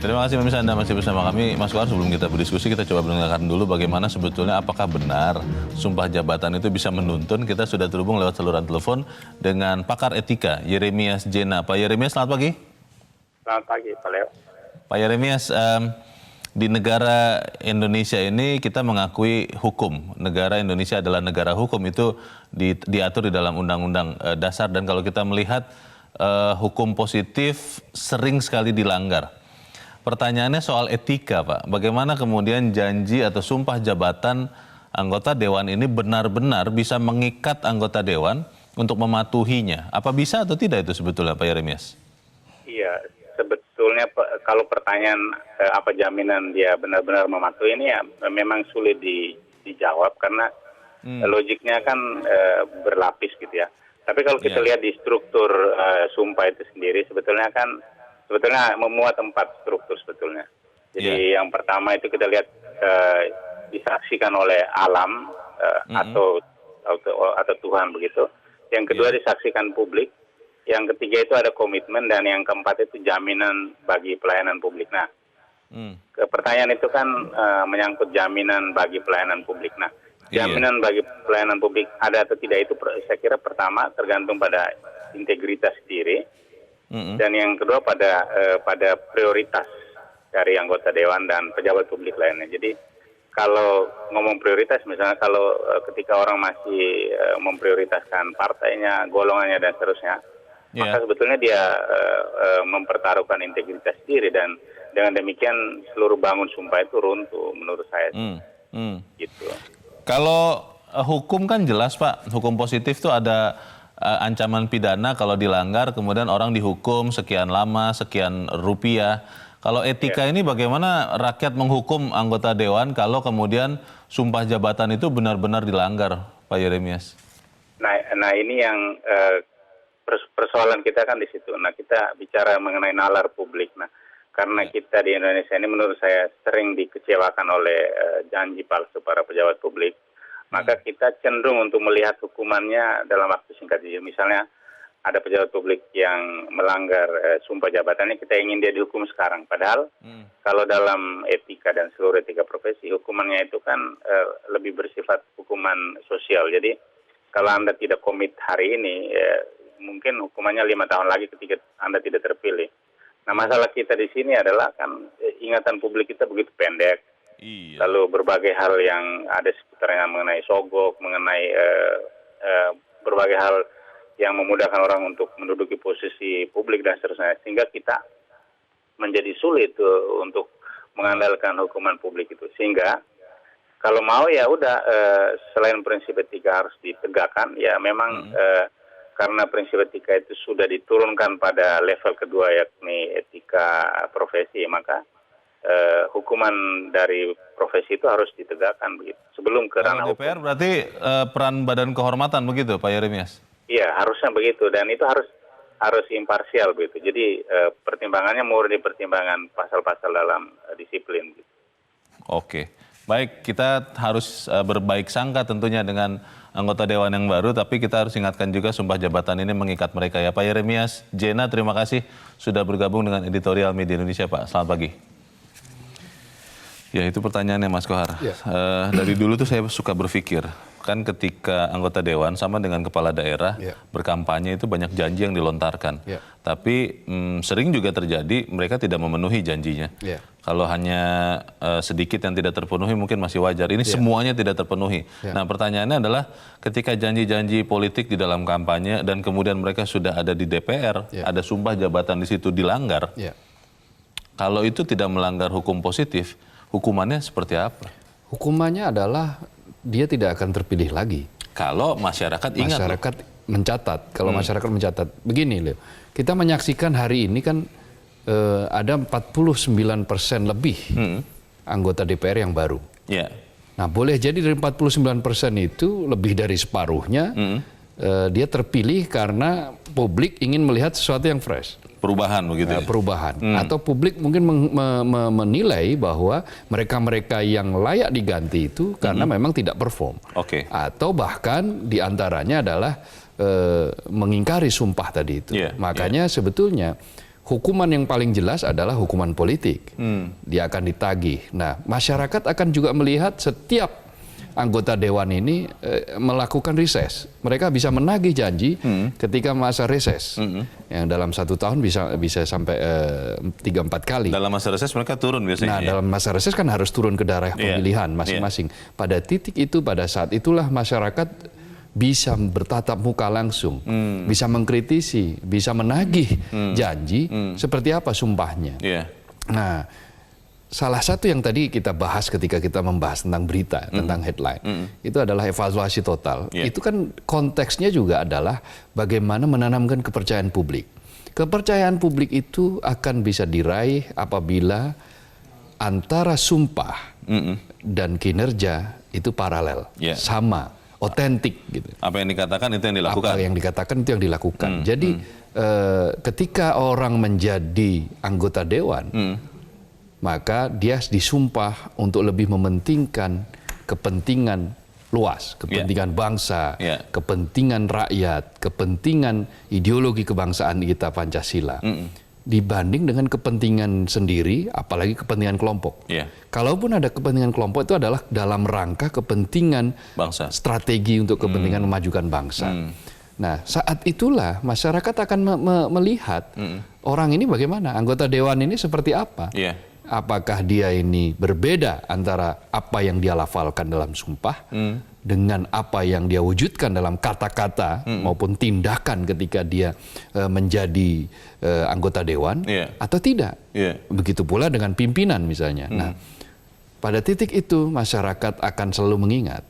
Terima kasih pemirsa, Anda masih bersama kami. Mas Kohar, sebelum kita berdiskusi, kita coba mendengarkan dulu bagaimana sebetulnya apakah benar sumpah jabatan itu bisa menuntun. Kita sudah terhubung lewat saluran telepon dengan pakar etika, Yeremias Jena. Pak Yeremias, selamat pagi. Selamat pagi, Pak Leo. Pak Yeremias, di negara Indonesia ini kita mengakui hukum. Negara Indonesia adalah negara hukum, itu diatur di dalam Undang-Undang Dasar. Dan kalau kita melihat hukum positif sering sekali dilanggar. Pertanyaannya soal etika, Pak. Bagaimana kemudian janji atau sumpah jabatan anggota Dewan ini benar-benar bisa mengikat anggota Dewan untuk mematuhinya? Apa bisa atau tidak itu sebetulnya, Pak Yeremias? Iya, sebetulnya kalau pertanyaan apa jaminan dia benar-benar mematuhi ini ya memang sulit dijawab karena logiknya kan berlapis gitu ya. Tapi kalau kita lihat di struktur sumpah itu sendiri sebetulnya memuat 4 struktur sebetulnya. Jadi yang pertama itu kita lihat disaksikan oleh alam atau Tuhan begitu. Yang kedua disaksikan publik. Yang ketiga itu ada komitmen dan yang keempat itu jaminan bagi pelayanan publik. Nah, pertanyaan itu kan menyangkut jaminan bagi pelayanan publik. Nah, jaminan bagi pelayanan publik ada atau tidak itu saya kira pertama tergantung pada integritas diri. Dan yang kedua pada prioritas dari anggota Dewan dan pejabat publik lainnya. Jadi kalau ngomong prioritas, misalnya kalau ketika orang masih memprioritaskan partainya, golongannya dan seterusnya, maka sebetulnya dia mempertaruhkan integritas diri dan dengan demikian seluruh bangun sumpah itu runtuh menurut saya. Gitu. Kalau hukum kan jelas, Pak, hukum positif itu ada ancaman pidana kalau dilanggar, kemudian orang dihukum sekian lama, sekian rupiah. Kalau etika ini bagaimana rakyat menghukum anggota Dewan kalau kemudian sumpah jabatan itu benar-benar dilanggar, Pak Yeremias? Nah ini yang persoalan kita kan di situ. Nah kita bicara mengenai nalar publik. Nah karena kita di Indonesia ini menurut saya sering dikecewakan oleh janji palsu para pejabat publik. Maka kita cenderung untuk melihat hukumannya dalam waktu singkat. Misalnya ada pejabat publik yang melanggar sumpah jabatannya, kita ingin dia dihukum sekarang. Padahal kalau dalam etika dan seluruh etika profesi, hukumannya itu kan lebih bersifat hukuman sosial. Jadi kalau Anda tidak komit hari ini, mungkin hukumannya 5 tahun lagi ketika Anda tidak terpilih. Nah masalah kita di sini adalah kan ingatan publik kita begitu pendek. Lalu berbagai hal yang ada seputarnya mengenai sogok, mengenai berbagai hal yang memudahkan orang untuk menduduki posisi publik dan seterusnya. Sehingga kita menjadi sulit untuk mengandalkan hukuman publik itu. Sehingga kalau mau ya udah selain prinsip etika harus ditegakkan, ya memang karena prinsip etika itu sudah diturunkan pada level kedua yakni etika profesi, maka hukuman dari profesi itu harus ditegakkan begitu sebelum ke ranah hukum. DPR berarti peran Badan Kehormatan begitu, Pak Yeremias? Iya, harusnya begitu dan itu harus imparsial begitu. Jadi pertimbangannya murni pertimbangan pasal-pasal dalam disiplin. Gitu. Oke, baik, kita harus berbaik sangka tentunya dengan anggota Dewan yang baru, tapi kita harus ingatkan juga sumpah jabatan ini mengikat mereka ya. Pak Yeremias Jena, terima kasih sudah bergabung dengan Editorial Media Indonesia, Pak. Selamat pagi. Ya itu pertanyaannya Mas Kohar. Dari dulu tuh saya suka berpikir, kan ketika anggota Dewan sama dengan kepala daerah berkampanye itu banyak janji yang dilontarkan. Tapi sering juga terjadi mereka tidak memenuhi janjinya. Kalau hanya sedikit yang tidak terpenuhi mungkin masih wajar. Ini semuanya tidak terpenuhi. Nah pertanyaannya adalah ketika janji-janji politik di dalam kampanye dan kemudian mereka sudah ada di DPR, ada sumpah jabatan di situ dilanggar. Kalau itu tidak melanggar hukum positif, hukumannya seperti apa? Hukumannya adalah dia tidak akan terpilih lagi. Kalau masyarakat ingat. Masyarakat mencatat. Kalau masyarakat mencatat. Begini, Leo. Kita menyaksikan hari ini kan ada 49% lebih anggota DPR yang baru. Nah, boleh jadi dari 49% itu lebih dari separuhnya dia terpilih karena publik ingin melihat sesuatu yang fresh. Perubahan begitu ya? Perubahan. Atau publik mungkin menilai bahwa mereka-mereka yang layak diganti itu karena memang tidak perform. Atau bahkan diantaranya adalah mengingkari sumpah tadi itu. Makanya sebetulnya hukuman yang paling jelas adalah hukuman politik. Dia akan ditagih. Nah, masyarakat akan juga melihat setiap anggota dewan ini melakukan reses. Mereka bisa menagih janji ketika masa reses. Yang dalam 1 tahun bisa sampai 3-4 kali. Dalam masa reses mereka turun biasanya. Nah, dalam masa reses kan harus turun ke daerah pemilihan masing-masing. Pada titik itu, pada saat itulah masyarakat bisa bertatap muka langsung, bisa mengkritisi, bisa menagih janji seperti apa sumpahnya. Nah, salah satu yang tadi kita bahas ketika kita membahas tentang berita, tentang headline, itu adalah evaluasi total. Itu kan konteksnya juga adalah bagaimana menanamkan kepercayaan publik. Kepercayaan publik itu akan bisa diraih apabila antara sumpah dan kinerja itu paralel, sama, otentik gitu. Apa yang dikatakan itu yang dilakukan. Apa yang dikatakan itu yang dilakukan. Jadi ketika orang menjadi anggota dewan, maka dia disumpah untuk lebih mementingkan kepentingan luas, kepentingan bangsa, kepentingan rakyat, kepentingan ideologi kebangsaan kita Pancasila, dibanding dengan kepentingan sendiri, apalagi kepentingan kelompok. Kalaupun ada kepentingan kelompok, itu adalah dalam rangka kepentingan bangsa, strategi untuk kepentingan memajukan bangsa. Nah, saat itulah masyarakat akan melihat orang ini bagaimana, anggota dewan ini seperti apa. Apakah dia ini berbeda antara apa yang dia lafalkan dalam sumpah dengan apa yang dia wujudkan dalam kata-kata maupun tindakan ketika dia menjadi anggota dewan atau tidak. Begitu pula dengan pimpinan misalnya. Nah, pada titik itu masyarakat akan selalu mengingat,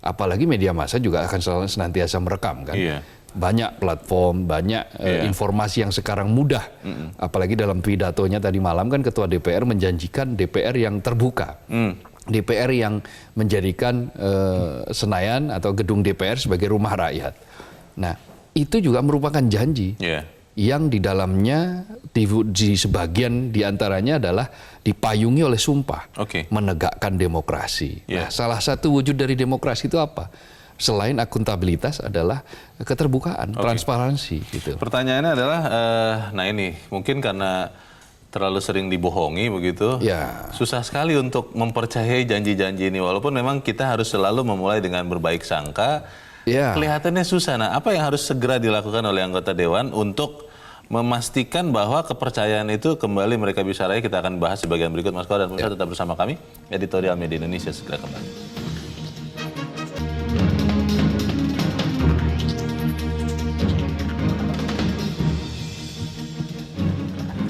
apalagi media massa juga akan selalu senantiasa merekam kan. Banyak platform, banyak informasi yang sekarang mudah. Apalagi dalam pidatonya tadi malam kan Ketua DPR menjanjikan DPR yang terbuka. DPR yang menjadikan Senayan atau gedung DPR sebagai rumah rakyat. Nah, itu juga merupakan janji yang di dalamnya di sebagian diantaranya adalah dipayungi oleh sumpah menegakkan demokrasi. Nah, salah satu wujud dari demokrasi itu apa? Selain akuntabilitas adalah keterbukaan, transparansi. Gitu. Pertanyaannya adalah, nah ini mungkin karena terlalu sering dibohongi begitu, susah sekali untuk mempercayai janji-janji ini. Walaupun memang kita harus selalu memulai dengan berbaik sangka, kelihatannya susah. Nah, apa yang harus segera dilakukan oleh anggota dewan untuk memastikan bahwa kepercayaan itu kembali mereka bisa raih? Kita akan bahas di bagian berikut, Mas Koar, dan pemirsa tetap bersama kami. Editorial Media Indonesia segera kembali.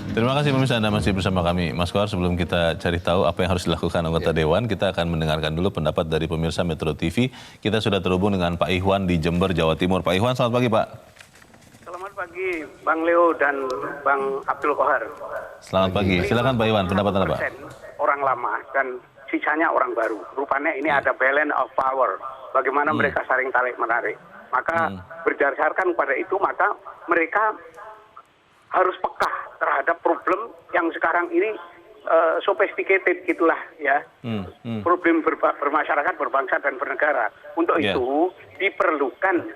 Terima kasih pemirsa, Anda masih bersama kami. Mas Koar, sebelum kita cari tahu apa yang harus dilakukan anggota dewan, kita akan mendengarkan dulu pendapat dari pemirsa Metro TV. Kita sudah terhubung dengan Pak Ihwan di Jember, Jawa Timur. Pak Ihwan, selamat pagi Pak. Selamat pagi Bang Leo dan Bang Abdul Kohar. Selamat pagi, silakan Pak Ihwan, pendapat Anda Pak. Orang lama dan sisanya orang baru. Rupanya ini ada balance of power. Bagaimana mereka saling tarik menarik. Maka berdasarkan pada itu, maka mereka harus peka terhadap problem yang sekarang ini sophisticated gitulah ya. Problem bermasyarakat, berbangsa dan bernegara. Untuk itu diperlukan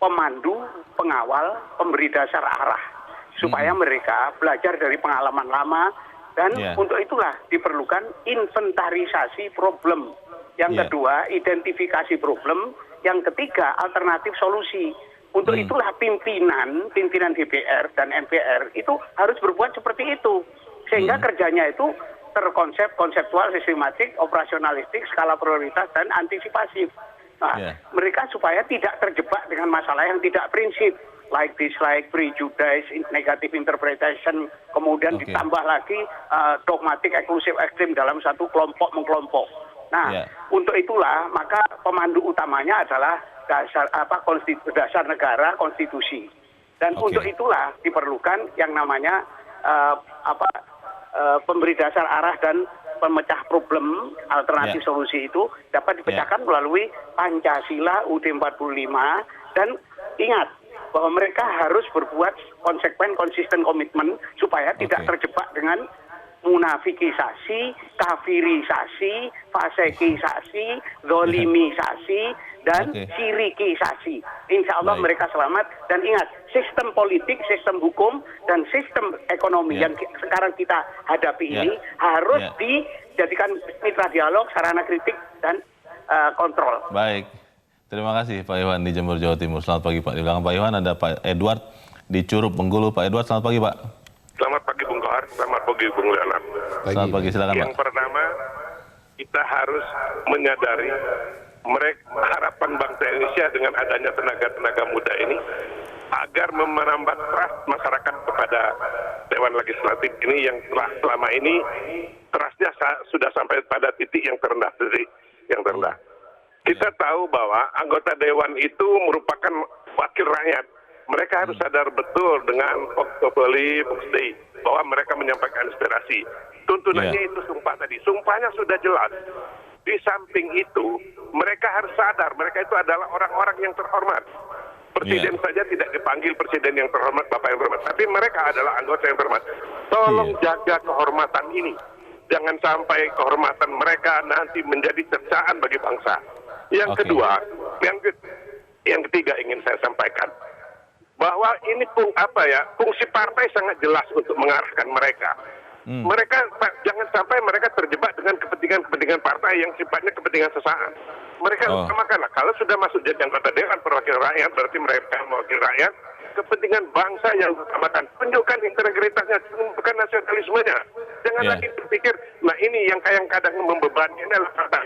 pemandu, pengawal, pemberi dasar arah supaya mereka belajar dari pengalaman lama, dan untuk itulah diperlukan inventarisasi problem. Yang kedua, identifikasi problem. Yang ketiga, alternatif solusi. Untuk itulah pimpinan DPR dan MPR itu harus berbuat seperti itu. Sehingga kerjanya itu terkonsep, konseptual, sistematik, operasionalistik, skala prioritas, dan antisipasif. Nah, mereka supaya tidak terjebak dengan masalah yang tidak prinsip. Like dislike, prejudice, negative interpretation, kemudian ditambah lagi dogmatik, eksklusif, ekstrim dalam satu kelompok mengkelompok. Nah, untuk itulah maka pemandu utamanya adalah dasar negara, konstitusi. Dan untuk itulah diperlukan yang namanya pemberi dasar arah dan pemecah problem, alternatif solusi itu dapat dipecahkan melalui Pancasila UUD 45, dan ingat bahwa mereka harus berbuat konsekuen, konsisten, komitmen supaya tidak terjebak dengan munafikisasi, kafirisasi, fasekisasi, zolimisasi, dan sirikisasi. Insya Allah mereka selamat. Dan ingat, sistem politik, sistem hukum, dan sistem ekonomi yang sekarang kita hadapi ini harus dijadikan mitra dialog, sarana kritik, dan kontrol. Baik, terima kasih Pak Iwan di Jember, Jawa Timur. Selamat pagi Pak. Di belakang Pak Iwan ada Pak Edward di Curup, Bengkulu. Pak Edward, selamat pagi Pak. Selamat pagi Bung Kohar, selamat pagi Bung Leonard. Selamat pagi, silakan Pak. Yang pertama, kita harus menyadari harapan bangsa Indonesia dengan adanya tenaga-tenaga muda ini agar menambah trust masyarakat kepada Dewan Legislatif ini yang telah selama ini trustnya sudah sampai pada titik yang terendah. Kita tahu bahwa anggota Dewan itu merupakan wakil rakyat. Mereka harus sadar betul dengan Oktober bahwa mereka menyampaikan aspirasi. Tuntunannya itu sumpah tadi. Sumpahnya sudah jelas. Di samping itu, mereka harus sadar mereka itu adalah orang-orang yang terhormat. Presiden saja tidak dipanggil presiden yang terhormat, Bapak yang terhormat. Tapi mereka adalah anggota yang terhormat. Tolong jaga kehormatan ini. Jangan sampai kehormatan mereka nanti menjadi cercaan bagi bangsa. Yang kedua, yang ketiga ingin saya sampaikan. Bahwa ini fungsi partai sangat jelas untuk mengarahkan mereka. Mereka jangan sampai mereka terjebak dengan kepentingan partai yang sifatnya kepentingan sesaat. Mereka utamakanlah kalau sudah masuk jadi anggota Dewan Perwakilan Rakyat, berarti mereka mewakili rakyat. Kepentingan bangsa yang utamakan. Tunjukkan integritasnya, bukan nasionalismenya. Jangan lagi berpikir, nah ini yang kadang membebani ini adalah partai.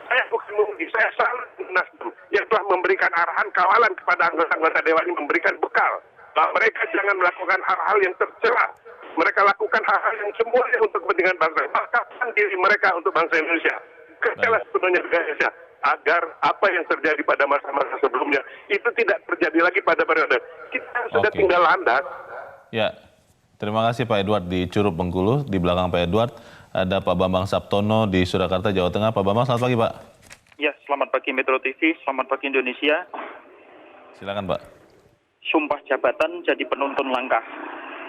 Saya bukan menguji, saya salut Nasdem yang telah memberikan arahan kawalan kepada anggota-anggota Dewan ini, memberikan bekal bahwa mereka jangan melakukan hal-hal yang tercela. Mereka lakukan hal-hal yang semuanya untuk kepentingan bangsa. Bahkan diri mereka untuk bangsa Indonesia. Kerjalah sepenuhnya Indonesia agar apa yang terjadi pada masa-masa sebelumnya itu tidak terjadi lagi pada periode kita sudah tinggal landas. Ya, terima kasih Pak Edward di Curup, Bengkulu. Di belakang Pak Edward ada Pak Bambang Saptono di Surakarta, Jawa Tengah. Pak Bambang, selamat pagi Pak. Ya, selamat pagi Metro TV, selamat pagi Indonesia. Silakan Pak. Sumpah jabatan jadi penuntun langkah.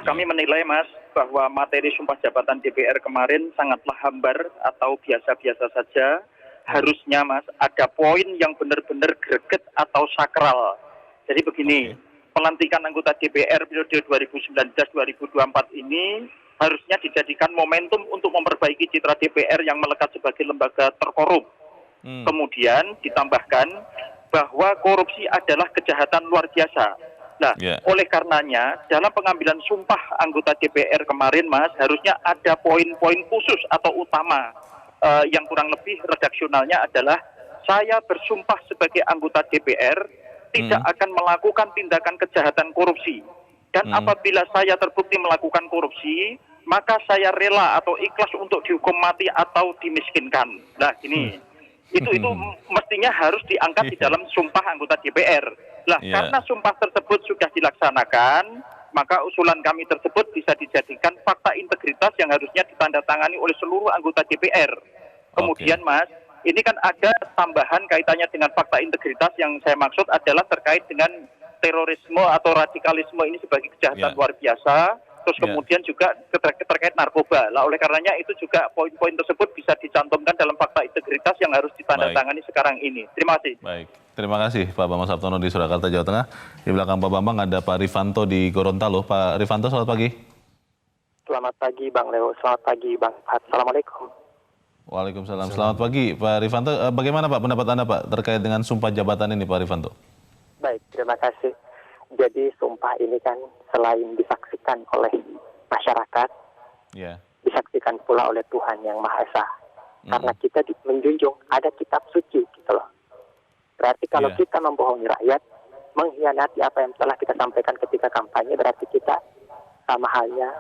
Kami menilai Mas, bahwa materi sumpah jabatan DPR kemarin sangatlah hambar atau biasa-biasa saja. Harusnya Mas, ada poin yang benar-benar greget atau sakral. Jadi begini, pelantikan anggota DPR periode 2019-2024 ini harusnya dijadikan momentum untuk memperbaiki citra DPR yang melekat sebagai lembaga terkorup. Kemudian ditambahkan bahwa korupsi adalah kejahatan luar biasa. Nah, oleh karenanya dalam pengambilan sumpah anggota DPR kemarin Mas, harusnya ada poin-poin khusus atau utama yang kurang lebih redaksionalnya adalah saya bersumpah sebagai anggota DPR tidak akan melakukan tindakan kejahatan korupsi. Dan apabila saya terbukti melakukan korupsi, maka saya rela atau ikhlas untuk dihukum mati atau dimiskinkan. Nah ini, itu mestinya harus diangkat di dalam sumpah anggota DPR. Nah karena sumpah tersebut sudah dilaksanakan, maka usulan kami tersebut bisa dijadikan fakta integritas yang harusnya ditandatangani oleh seluruh anggota DPR. Kemudian Mas, ini kan ada tambahan kaitannya dengan fakta integritas yang saya maksud adalah terkait dengan terorisme atau radikalisme ini sebagai kejahatan luar biasa. Terus kemudian juga terkait narkoba. Lah oleh karenanya itu juga poin-poin tersebut bisa dicantumkan dalam fakta integritas yang harus ditandatangani sekarang ini. Terima kasih. Baik, terima kasih Pak Bambang Saptono di Surakarta, Jawa Tengah. Di belakang Pak Bambang ada Pak Rifanto di Gorontalo. Pak Rifanto, selamat pagi. Selamat pagi Bang Leo, selamat pagi Bang Fat. Assalamualaikum. Waalaikumsalam. Selamat pagi Pak Rifanto. Bagaimana Pak pendapat Anda Pak terkait dengan sumpah jabatan ini Pak Rifanto? Baik, terima kasih. Jadi sumpah ini kan selain disaksikan oleh masyarakat, disaksikan pula oleh Tuhan Yang Maha Esa. Karena kita menjunjung ada kitab suci gitu loh. Berarti kalau kita membohongi rakyat, mengkhianati apa yang telah kita sampaikan ketika kampanye, berarti kita sama halnya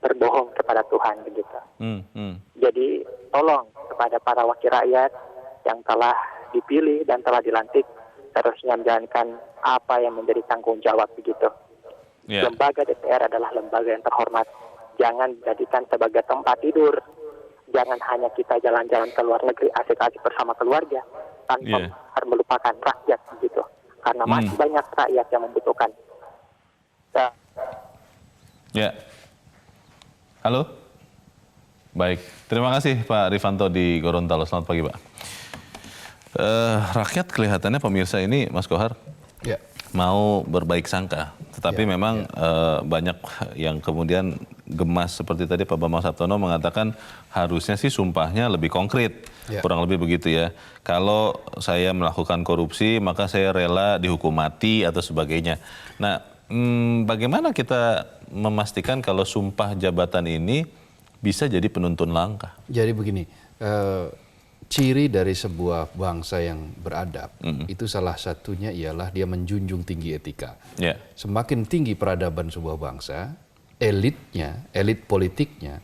berbohong kepada Tuhan begitu. Jadi tolong kepada para wakil rakyat yang telah dipilih dan telah dilantik, harusnya menjalankan apa yang menjadi tanggung jawab begitu. Lembaga DPR adalah lembaga yang terhormat. Jangan dijadikan sebagai tempat tidur. Jangan hanya kita jalan-jalan ke luar negeri asik-asik bersama keluarga tanpa harus melupakan rakyat begitu. Karena masih banyak rakyat yang membutuhkan. Halo? Baik, terima kasih Pak Rifanto di Gorontalo. Selamat pagi Pak. Rakyat kelihatannya pemirsa ini, Mas Kohar, mau berbaik sangka. Tetapi memang banyak yang kemudian gemas seperti tadi Pak Bambang Saptono mengatakan harusnya sih sumpahnya lebih konkret. Kurang lebih begitu ya. Kalau saya melakukan korupsi maka saya rela dihukum mati atau sebagainya. Nah, bagaimana kita memastikan kalau sumpah jabatan ini bisa jadi penuntun langkah? Jadi begini, ciri dari sebuah bangsa yang beradab itu salah satunya ialah dia menjunjung tinggi etika. Semakin tinggi peradaban sebuah bangsa, elitnya, elit politiknya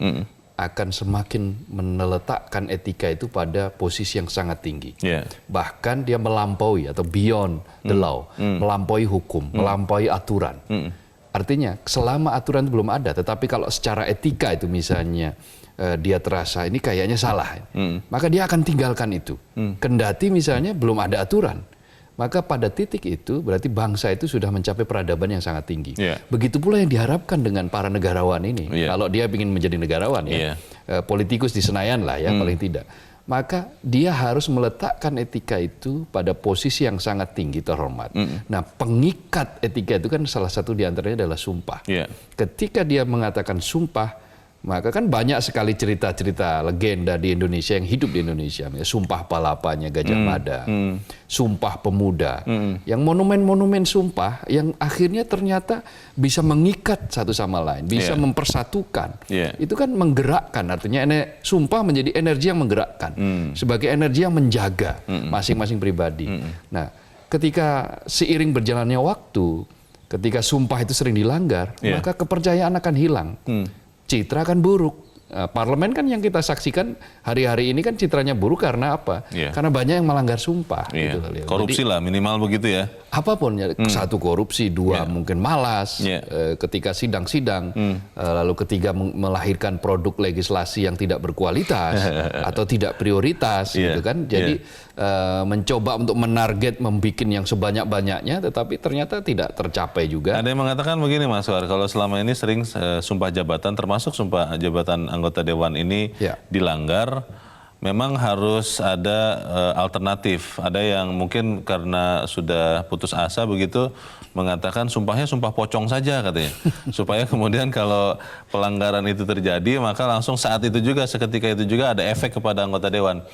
akan semakin meletakkan etika itu pada posisi yang sangat tinggi. Bahkan dia melampaui atau beyond the law, melampaui hukum, melampaui aturan. Artinya selama aturan itu belum ada, tetapi kalau secara etika itu misalnya dia terasa ini kayaknya salah, maka dia akan tinggalkan itu. Kendati misalnya belum ada aturan, maka pada titik itu berarti bangsa itu sudah mencapai peradaban yang sangat tinggi. Begitu pula yang diharapkan dengan para negarawan ini. Kalau dia ingin menjadi negarawan ya, politikus di Senayan lah ya paling tidak. Maka dia harus meletakkan etika itu pada posisi yang sangat tinggi terhormat. Nah, pengikat etika itu kan salah satu diantaranya adalah sumpah. Ketika dia mengatakan sumpah, maka kan banyak sekali cerita-cerita legenda di Indonesia yang hidup di Indonesia. Sumpah Palapanya Gajah Mada, Sumpah Pemuda, yang monumen-monumen sumpah yang akhirnya ternyata bisa mengikat satu sama lain, bisa mempersatukan. Itu kan menggerakkan, artinya sumpah menjadi energi yang menggerakkan, sebagai energi yang menjaga masing-masing pribadi. Nah, ketika seiring berjalannya waktu, ketika sumpah itu sering dilanggar, maka kepercayaan akan hilang. Citra akan buruk. Parlemen kan yang kita saksikan hari-hari ini kan citranya buruk karena apa? Karena banyak yang melanggar sumpah. Gitu kali ya. Korupsi lah minimal begitu ya. Apapun ya, satu korupsi, dua mungkin malas, ketika sidang-sidang, lalu ketiga melahirkan produk legislasi yang tidak berkualitas atau tidak prioritas, gitu kan? Jadi mencoba untuk menarget, membikin yang sebanyak-banyaknya, tetapi ternyata tidak tercapai juga. Ada yang mengatakan begini Mas War, kalau selama ini sering sumpah jabatan, termasuk sumpah jabatan anggota dewan ini dilanggar, memang harus ada alternatif. Ada yang mungkin karena sudah putus asa begitu mengatakan sumpahnya sumpah pocong saja katanya. Supaya kemudian kalau pelanggaran itu terjadi maka langsung saat itu juga, seketika itu juga ada efek kepada anggota dewan.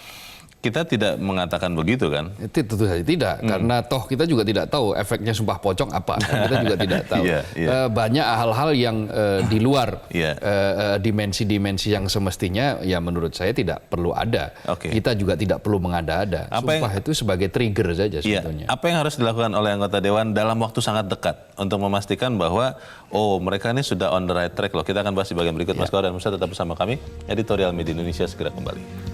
Kita tidak mengatakan begitu kan? Tentu saja tidak, karena toh kita juga tidak tahu efeknya sumpah pocong apa. Kita juga tidak tahu. Banyak hal-hal yang di luar dimensi-dimensi yang semestinya ya menurut saya tidak perlu ada. Kita juga tidak perlu mengada-ada. Sumpah itu sebagai trigger saja sebetulnya. Apa yang harus dilakukan oleh anggota dewan dalam waktu sangat dekat untuk memastikan bahwa mereka ini sudah on the right track loh. Kita akan bahas di bagian berikut. Mas Kohar dan Musa tetap bersama kami. Editorial Media Indonesia segera kembali.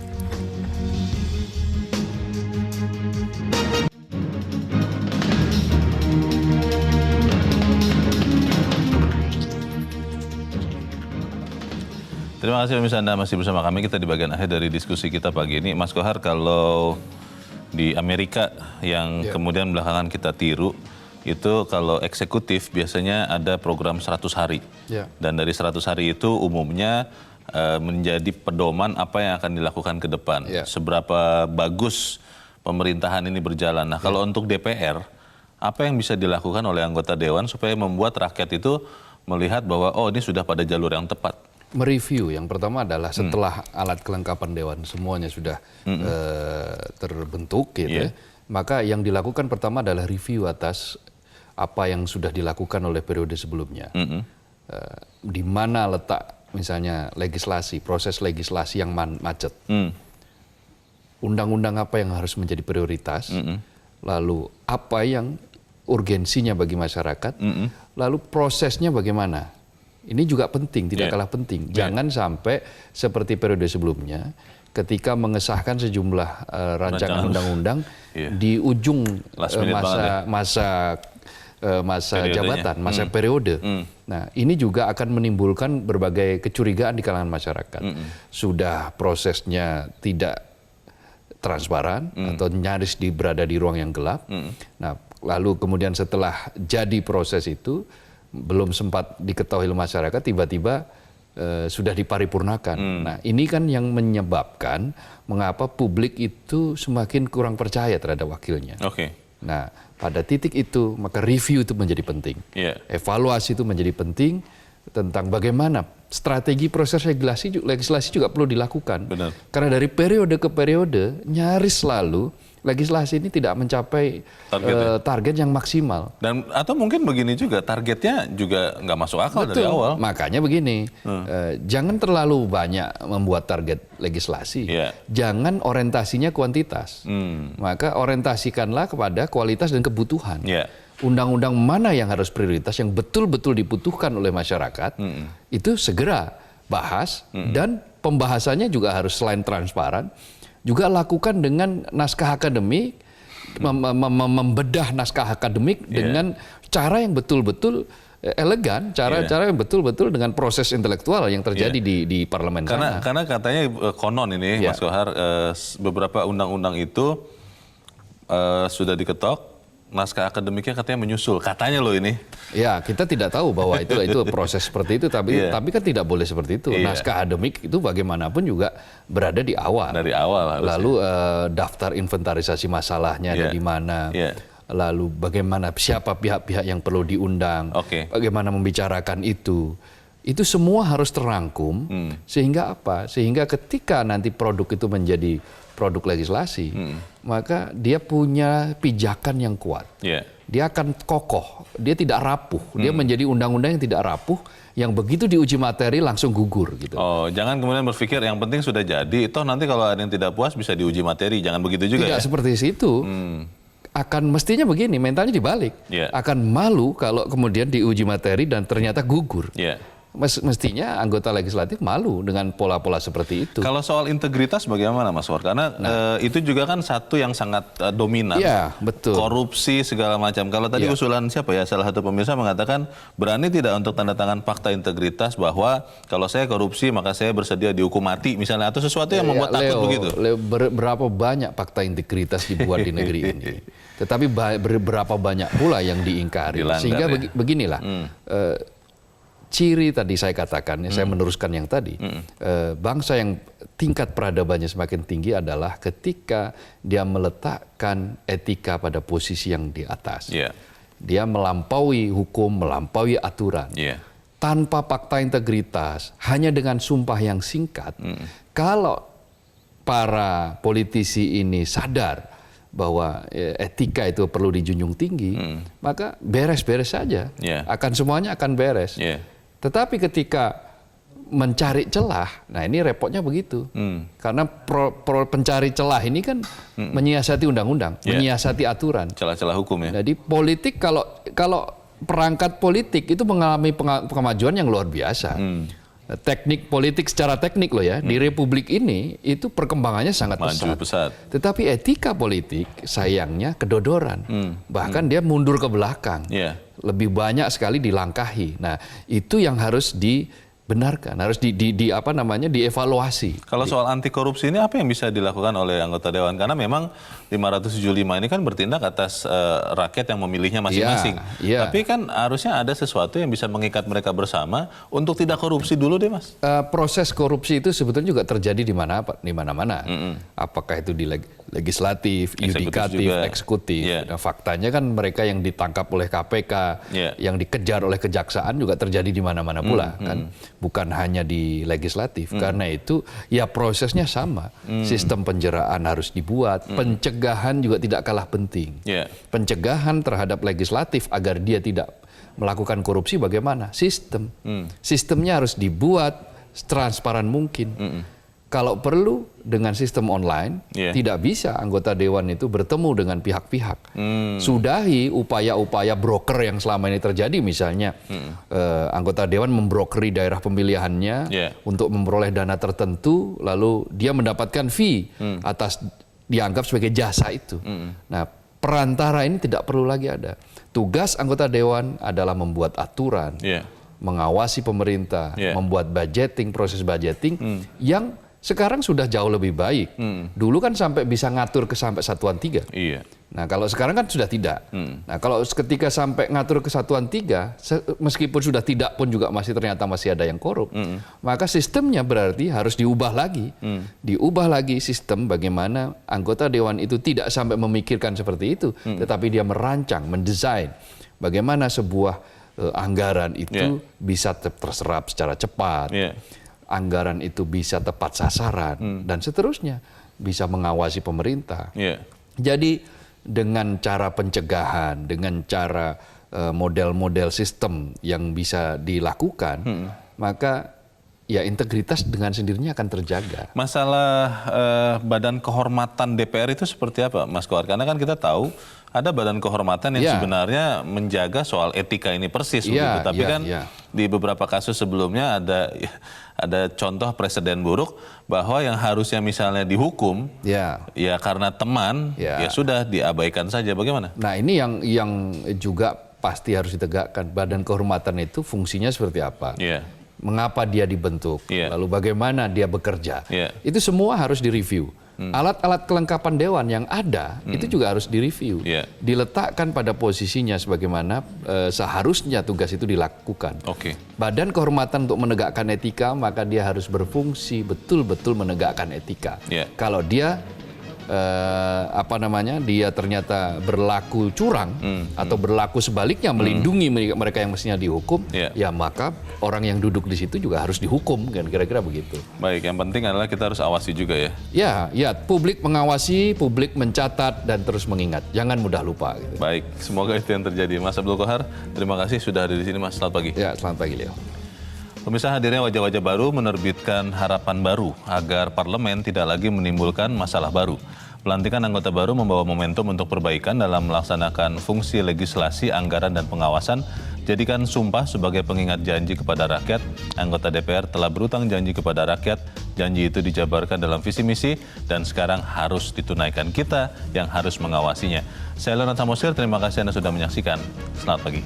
Terima kasih pemirsa, Anda masih bersama kami. Kita di bagian akhir dari diskusi kita pagi ini. Mas Kohar, kalau di Amerika yang kemudian belakangan kita tiru, itu kalau eksekutif biasanya ada program 100 hari. Dan dari 100 hari itu umumnya menjadi pedoman apa yang akan dilakukan ke depan. Seberapa bagus pemerintahan ini berjalan. Nah, kalau untuk DPR, apa yang bisa dilakukan oleh anggota dewan supaya membuat rakyat itu melihat bahwa ini sudah pada jalur yang tepat? Mereview yang pertama adalah setelah alat kelengkapan dewan semuanya sudah terbentuk gitu, maka yang dilakukan pertama adalah review atas apa yang sudah dilakukan oleh periode sebelumnya. Di mana letak misalnya legislasi, proses legislasi yang macet. Undang-undang apa yang harus menjadi prioritas, lalu apa yang urgensinya bagi masyarakat, lalu prosesnya bagaimana. Ini juga penting, tidak kalah penting. Jangan sampai seperti periode sebelumnya, ketika mengesahkan sejumlah rancangan undang-undang di ujung masa jabatan, masa periode. Nah, ini juga akan menimbulkan berbagai kecurigaan di kalangan masyarakat. Sudah prosesnya tidak transparan atau nyaris berada di ruang yang gelap. Nah, lalu kemudian setelah jadi proses itu belum sempat diketahui oleh masyarakat, tiba-tiba sudah diparipurnakan. Nah, ini kan yang menyebabkan mengapa publik itu semakin kurang percaya terhadap wakilnya. Nah, pada titik itu maka review itu menjadi penting. Evaluasi itu menjadi penting tentang bagaimana strategi proses legislasi juga perlu dilakukan. Karena dari periode ke periode nyaris selalu legislasi ini tidak mencapai target yang maksimal. Dan atau mungkin begini juga, targetnya juga nggak masuk akal dari awal. Makanya begini, jangan terlalu banyak membuat target legislasi. Jangan orientasinya kuantitas. Maka orientasikanlah kepada kualitas dan kebutuhan. Undang-undang mana yang harus prioritas, yang betul-betul dibutuhkan oleh masyarakat, itu segera bahas, dan pembahasannya juga harus selain transparan, juga lakukan dengan naskah akademik, membedah naskah akademik dengan cara yang betul-betul elegan, cara yang betul-betul dengan proses intelektual yang terjadi di parlemen sana. Karena katanya konon ini, Mas Kohar, beberapa undang-undang itu sudah diketok, naskah akademiknya katanya menyusul, katanya loh ini. Ya, kita tidak tahu bahwa itu proses seperti itu, tapi kan tidak boleh seperti itu. Naskah akademik itu bagaimanapun juga berada di awal. Dari awal harusnya. Lalu daftar inventarisasi masalahnya ada di mana. Lalu bagaimana, siapa pihak-pihak yang perlu diundang, bagaimana membicarakan itu. Itu semua harus terangkum, sehingga apa? Sehingga ketika nanti produk itu menjadi produk legislasi, maka dia punya pijakan yang kuat. Dia akan kokoh, dia tidak rapuh, dia menjadi undang-undang yang tidak rapuh, yang begitu diuji materi langsung gugur gitu. Oh, jangan kemudian berpikir yang penting sudah jadi, toh nanti kalau ada yang tidak puas bisa diuji materi, jangan begitu juga. Tidak seperti itu. Akan mestinya begini, mentalnya dibalik. Akan malu kalau kemudian diuji materi dan ternyata gugur. Mestinya anggota legislatif malu dengan pola-pola seperti itu. Kalau soal integritas bagaimana, Mas War? Karena itu juga kan satu yang sangat dominan. Betul. Korupsi segala macam. Kalau tadi usulan siapa ya, salah satu pemirsa mengatakan berani tidak untuk tanda tangan fakta integritas bahwa kalau saya korupsi maka saya bersedia dihukum mati misalnya, atau sesuatu yang membuat takut begitu. Berapa banyak fakta integritas dibuat di negeri ini. Tetapi berapa banyak pula yang diingkari. Sehingga beginilah. Ciri tadi saya katakan, saya meneruskan yang tadi, bangsa yang tingkat peradabannya semakin tinggi adalah ketika dia meletakkan etika pada posisi yang di atas. Dia melampaui hukum, melampaui aturan. Tanpa fakta integritas, hanya dengan sumpah yang singkat, kalau para politisi ini sadar bahwa etika itu perlu dijunjung tinggi, maka beres-beres saja. Semuanya akan beres. Tetapi ketika mencari celah, nah ini repotnya begitu. Karena pencari celah ini kan menyiasati undang-undang, menyiasati aturan. Celah-celah hukum ya. Jadi politik, kalau perangkat politik itu mengalami kemajuan yang luar biasa. Teknik politik secara teknik loh ya, di republik ini itu perkembangannya sangat pesat. Tetapi etika politik sayangnya kedodoran. Bahkan dia mundur ke belakang. Lebih banyak sekali dilangkahi. Nah, itu yang harus dibenarkan, harus dievaluasi. Kalau soal anti korupsi ini apa yang bisa dilakukan oleh anggota dewan? Karena memang 575 ini kan bertindak atas rakyat yang memilihnya masing-masing. Tapi kan harusnya ada sesuatu yang bisa mengikat mereka bersama untuk tidak korupsi dulu deh, Mas. Proses korupsi itu sebetulnya juga terjadi di mana-mana. Apakah itu di legislatif, yudikatif, eksekutif. Nah, faktanya kan mereka yang ditangkap oleh KPK, yang dikejar oleh kejaksaan juga terjadi di mana-mana pula, kan? Bukan hanya di legislatif. Karena itu ya prosesnya sama. Sistem penjeraan harus dibuat, pencegahan juga tidak kalah penting. Pencegahan terhadap legislatif agar dia tidak melakukan korupsi bagaimana? Sistemnya harus dibuat transparan mungkin. Kalau perlu dengan sistem online, tidak bisa anggota dewan itu bertemu dengan pihak-pihak. Sudahi upaya-upaya broker yang selama ini terjadi, misalnya anggota dewan membrokeri daerah pemilihannya untuk memperoleh dana tertentu, lalu dia mendapatkan fee atas dianggap sebagai jasa itu. Nah, perantara ini tidak perlu lagi ada. Tugas anggota dewan adalah membuat aturan, mengawasi pemerintah, membuat budgeting, proses budgeting yang sekarang sudah jauh lebih baik. Dulu kan sampai bisa ngatur ke sampai satuan 3. Nah kalau sekarang kan sudah tidak. Nah kalau ketika sampai ngatur kesatuan 3, meskipun sudah tidak pun juga ternyata masih ada yang korup, maka sistemnya berarti harus diubah lagi. Diubah lagi sistem bagaimana anggota dewan itu tidak sampai memikirkan seperti itu, tetapi dia merancang, mendesain bagaimana sebuah anggaran itu bisa terserap secara cepat, anggaran itu bisa tepat sasaran, dan seterusnya, bisa mengawasi pemerintah. Jadi dengan cara pencegahan, dengan cara model-model sistem yang bisa dilakukan, maka ya integritas dengan sendirinya akan terjaga. Masalah badan kehormatan DPR itu seperti apa, Mas Kohar? Karena kan kita tahu ada badan kehormatan yang sebenarnya menjaga soal etika ini persis, begitu. Tapi kan di beberapa kasus sebelumnya ada contoh presiden buruk bahwa yang harusnya misalnya dihukum ya karena teman ya sudah diabaikan saja. Bagaimana? Nah ini yang juga pasti harus ditegakkan. Badan kehormatan itu fungsinya seperti apa? Mengapa dia dibentuk? Lalu bagaimana dia bekerja? Itu semua harus direview. Alat-alat kelengkapan dewan yang ada itu juga harus direview, diletakkan pada posisinya sebagaimana seharusnya tugas itu dilakukan. Badan kehormatan untuk menegakkan etika, maka dia harus berfungsi betul-betul menegakkan etika. Kalau dia dia ternyata berlaku curang atau berlaku sebaliknya melindungi mereka yang mestinya dihukum, ya maka orang yang duduk di situ juga harus dihukum, kan kira-kira begitu. Baik, yang penting adalah kita harus awasi juga ya. Ya, publik mengawasi, publik mencatat dan terus mengingat, jangan mudah lupa. Gitu. Baik, semoga itu yang terjadi. Mas Abdul Kohar, terima kasih sudah hadir di sini, Mas. Selamat pagi. Ya, selamat pagi, Leo. Pemirsa, hadirnya wajah-wajah baru menerbitkan harapan baru agar parlemen tidak lagi menimbulkan masalah baru. Pelantikan anggota baru membawa momentum untuk perbaikan dalam melaksanakan fungsi legislasi, anggaran, dan pengawasan. Jadikan sumpah sebagai pengingat janji kepada rakyat. Anggota DPR telah berutang janji kepada rakyat. Janji itu dijabarkan dalam visi misi dan sekarang harus ditunaikan, kita yang harus mengawasinya. Saya Leonard Samosir, terima kasih Anda sudah menyaksikan. Selamat pagi.